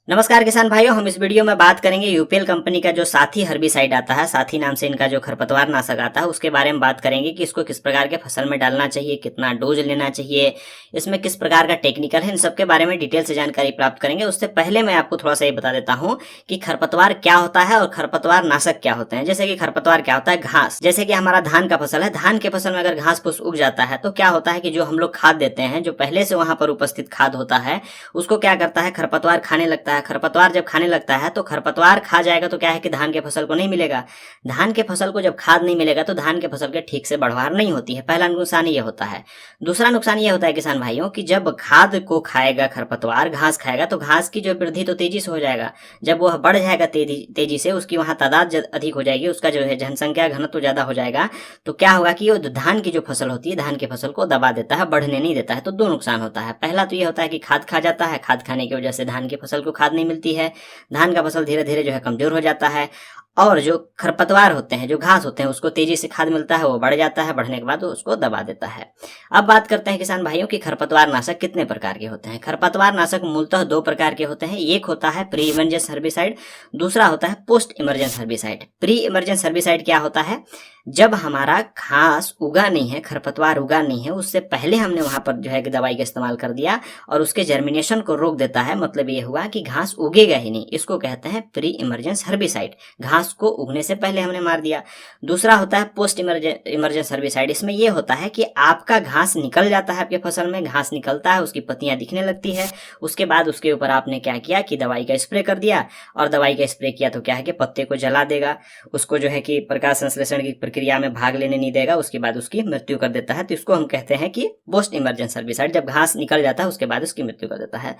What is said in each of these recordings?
नमस्कार किसान भाइयों, हम इस वीडियो में बात करेंगे यूपीएल कंपनी का जो साथी हर्बिसाइड आता है, साथी नाम से इनका जो खरपतवार नाशक आता है उसके बारे में बात करेंगे कि इसको किस प्रकार के फसल में डालना चाहिए, कितना डोज लेना चाहिए, इसमें किस प्रकार का टेक्निकल है, इन सब के बारे में डिटेल से जानकारी प्राप्त करेंगे। उससे पहले मैं आपको थोड़ा सा ये बता देता हूँ कि खरपतवार क्या होता है और खरपतवार नाशक क्या होते हैं। जैसे कि खरपतवार क्या होता है, घास। जैसे कि हमारा धान का फसल है, धान के फसल में अगर घास फूस उग जाता है तो क्या होता है कि जो हम लोग खाद देते हैं, जो पहले से वहां पर उपस्थित खाद होता है, उसको क्या करता है, खरपतवार खाने लगता है। खरपतवार जब खाने लगता है तो खरपतवार खा जाएगा तो क्या है कि धान के फसल को नहीं मिलेगा। धान के फसल को जब खाद नहीं मिलेगा तो धान के फसल के ठीक से बढ़वार नहीं होती है। पहला नुकसान ये होता है। दूसरा नुकसान ये होता है किसान भाइयों कि जब खाद को खाएगा खरपतवार, घास खाएगा तो घास की जो वृद्धि तो तेजी से हो जाएगा। जब वह बढ़ जाएगा तेजी से, उसकी वहां तादाद अधिक हो जाएगी, उसका जो है जनसंख्या घनत्व ज्यादा हो जाएगा, तो क्या होगा कि वो धान की जो फसल होती है, धान की फसल को दबा देता है, बढ़ने नहीं देता है। तो दो नुकसान होता है। पहला तो ये होता है कि खाद खा जाता है, खाद खाने की वजह से धान की फसल को खाद नहीं मिलती है, धान का फसल धीरे धीरे जो है कमजोर हो जाता है। और जो खरपतवार होते हैं, जो घास होते हैं, उसको तेजी से खाद मिलता है, वो बढ़ जाता है, बढ़ने के बाद वो उसको दबा देता है। अब बात करते हैं किसान भाइयों कि खरपतवार नाशक कितने प्रकार के होते हैं। खरपतवार नाशक मूलतः दो प्रकार के होते हैं। एक होता है प्री इमरजेंस हर्बिसाइड, दूसरा होता है post emergence herbicide. Pre emergence herbicide क्या होता है, जब हमारा घास उगा नहीं है, खरपतवार उगा नहीं है, उससे पहले हमने वहां पर जो है दवाई का इस्तेमाल कर दिया और उसके जर्मिनेशन को रोक देता है। मतलब ये हुआ कि घास उगेगा ही नहीं, इसको कहते हैं प्री इमरजेंस हर्बिसाइड। घास को उगने से पहले हमने मार दिया। दूसरा होता है पोस्ट इमरजेंस हर्बिसाइड। इसमें यह होता है कि आपका घास निकल जाता है, आपके फसल में घास निकलता है, उसकी पत्तियां दिखने लगती है, उसके बाद उसके ऊपर आपने क्या किया कि दवाई का स्प्रे कर दिया। और दवाई का स्प्रे किया तो क्या है कि पत्ते को जला देगा, उसको जो है कि प्रकाश संश्लेषण की प्रक्रिया में भाग लेने नहीं देगा, उसके बाद उसकी मृत्यु कर देता है। तो इसको हम कहते हैं कि पोस्ट इमरजेंस हर्बिसाइड। जब घास निकल जाता है उसके बाद उसकी मृत्यु कर देता है।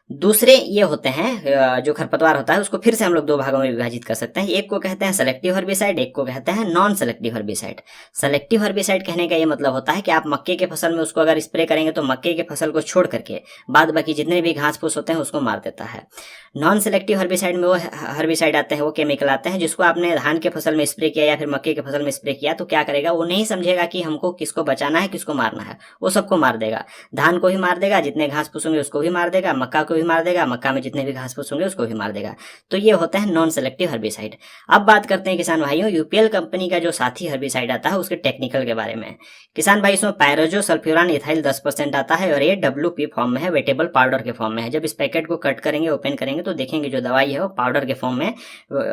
दूसरे ये होते हैं, जो खरपतवार होता है उसको फिर से हम लोग दो भागों में विभाजित कर सकते हैं। एक को कहते हैं सेलेक्टिव हर्बिसाइड, एक को कहते हैं non selective herbicide. Selective herbicide कहने का ये मतलब होता है कि आप मक्के के फसल में उसको अगर स्प्रे करेंगे तो मक्के के फसल को छोड़ करके बाद बाकी जितने भी घास फूस होते हैं उसको मार देता है। नॉन सेलेक्टिव हर्बिसाइड में वो हर्बिसाइड आते हैं, वो केमिकल आते हैं जिसको आपने धान के फसल में स्प्रे किया या फिर मक्के के फसल में स्प्रे किया तो क्या करेगा, वो नहीं समझेगा कि हमको किसको बचाना है, किसको मारना है, वो सबको मार देगा। धान को भी मार देगा, जितने घास फूस होंगे उसको भी मार देगा, मक्का को भी मार देगा, मक्का में जितने भी घास फूस होंगे उसको भी मार देगा। तो ये होता है नॉन सेलेक्टिव हर्बिसाइड। अब बात करते हैं किसान भाइयों यूपीएल कंपनी का जो साथी हर्बिसाइड आता है उसके टेक्निकल के बारे में। किसान भाई इसमें पायरोजो सल्फ्यूरान इथाइल 10% आता है और ये WP फॉर्म में है, वेटेबल पाउडर के फॉर्म में है। जब इस पैकेट को कट करेंगे, ओपन करेंगे तो देखेंगे जो दवाई है वो पाउडर के फॉर्म में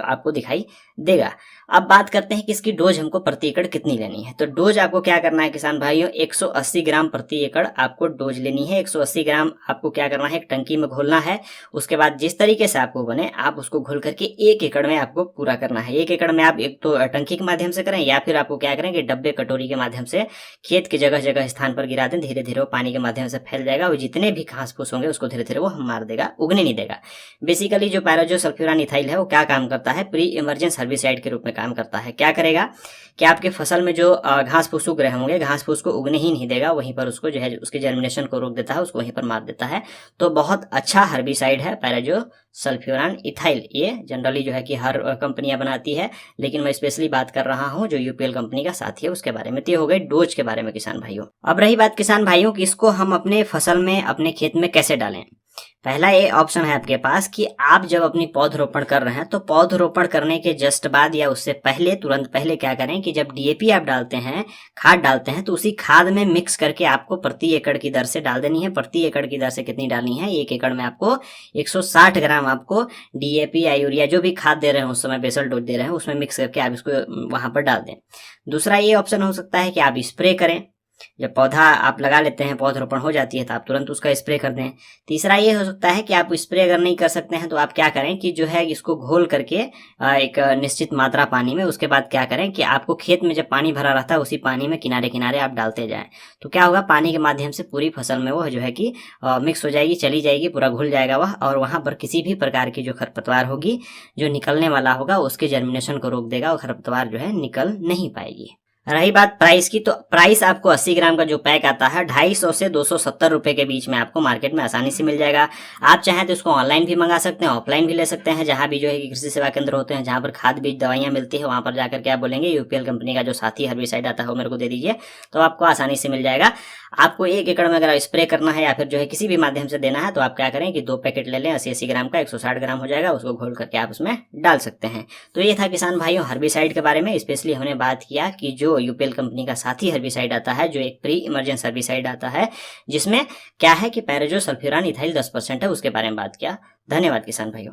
आपको दिखाई देगा। अब बात करते हैं कि इसकी डोज हमको प्रति एकड़ कितनी लेनी है। तो डोज आपको क्या करना है किसान भाइयों, 180 ग्राम प्रति एकड़ आपको डोज लेनी है। 180 ग्राम आपको क्या करना है, एक टंकी में घोलना है। उसके बाद जिस तरीके से आपको बने आप उसको घोल करके 1 एकड़ में आपको पूरा करना है। 1 एकड़ में आप एक तो टंकी के माध्यम से करें या फिर आपको क्या करें कि डब्बे कटोरी के माध्यम से खेत के जगह जगह स्थान पर गिरा दें। धीरे धीरे वो पानी के माध्यम से फैल जाएगा और जितने भी घास फूस होंगे उसको धीरे धीरे वो मार देगा, उगने नहीं देगा। बेसिकली जो पायरोजो सल्फ्यूरान इथाइल है वो क्या काम करता है, प्री इमरजेंस हर्बिसाइड के रूप में काम करता है। क्या करेगा कि आपके फसल में जो घास फूस उग रहे होंगे, घास फूस को उगने ही नहीं देगा, वहीं पर उसको जो है उसके जर्मिनेशन को रोक देता है, उसको वहीं पर मार देता है। तो बहुत अच्छा हर्बिसाइड है पायरोजो सल्फ्यूरान इथाइल। ये जनरली जो है कि हर कंपनियां बनाती है, लेकिन मैं स्पेशली बात कर रहा हूं जो यूपीएल कंपनी का साथी है उसके बारे में। तो ये हो गई डोज के बारे में किसान भाइयों। अब रही बात किसान भाइयों कि इसको हम अपने फसल में, अपने खेत में कैसे डालें। पहला ये ऑप्शन है आपके पास कि आप जब अपनी पौधरोपण कर रहे हैं तो पौधरोपण करने के जस्ट बाद या उससे पहले, तुरंत पहले क्या करें कि जब DAP आप डालते हैं, खाद डालते हैं, तो उसी खाद में मिक्स करके आपको प्रति एकड़ की दर से डाल देनी है। प्रति एकड़ की दर से कितनी डालनी है, 1 एकड़ में आपको 160 ग्राम आपको DAP या यूरिया जो भी खाद दे रहे हैं उस समय, बेसल डोज दे रहे हैं, उसमें मिक्स करके आप इसको वहां पर डाल दें। दूसरा ये ऑप्शन हो सकता है कि आप स्प्रे करें। जब पौधा आप लगा लेते हैं, पौधरोपण हो जाती है तो आप तुरंत उसका स्प्रे कर दें। तीसरा ये हो सकता है कि आप स्प्रे अगर नहीं कर सकते हैं तो आप क्या करें कि जो है इसको घोल करके एक निश्चित मात्रा पानी में, उसके बाद क्या करें कि आपको खेत में जब पानी भरा रहता है उसी पानी में किनारे किनारे आप डालते जाएं। तो क्या होगा, पानी के माध्यम से पूरी फसल में वो जो है कि मिक्स हो जाएगी, चली जाएगी, पूरा घुल जाएगा वह, और वहां पर किसी भी प्रकार की जो खरपतवार होगी, जो निकलने वाला होगा, उसके जर्मिनेशन को रोक देगा और खरपतवार जो है निकल नहीं पाएगी। रही बात प्राइस की, तो प्राइस आपको 80 ग्राम का जो पैक आता है 250 से 270 रुपए के बीच में आपको मार्केट में आसानी से मिल जाएगा। आप चाहें तो इसको ऑनलाइन भी मंगा सकते हैं, ऑफलाइन भी ले सकते हैं। जहां भी जो है कृषि सेवा केंद्र होते हैं, जहां पर खाद बीज दवाइयां मिलती है, वहां पर जाकर के आप बोलेंगे यूपीएल कंपनी का जो साथी हर्बिसाइड आता है वो मेरे को दे दीजिए, तो आपको आसानी से मिल जाएगा। आपको 1 एकड़ में अगर स्प्रे करना है या फिर जो है किसी भी माध्यम से देना है तो आप क्या करें कि 2 पैकेट ले लें 80-80 ग्राम का, 160 ग्राम हो जाएगा, उसको घोल करके आप उसमें डाल सकते हैं। तो ये था किसान भाइयों हर्बिसाइड के बारे में। स्पेशली हमने बात किया कि जो यूपीएल कंपनी का साथी हर्बिसाइड आता है, जो एक प्री इमरजेंस हर्बिसाइड आता है, जिसमें क्या है कि पैराजो सल्फ्यूरान इथाइल 10% है, उसके बारे में बात किया। धन्यवाद किसान भाइयों।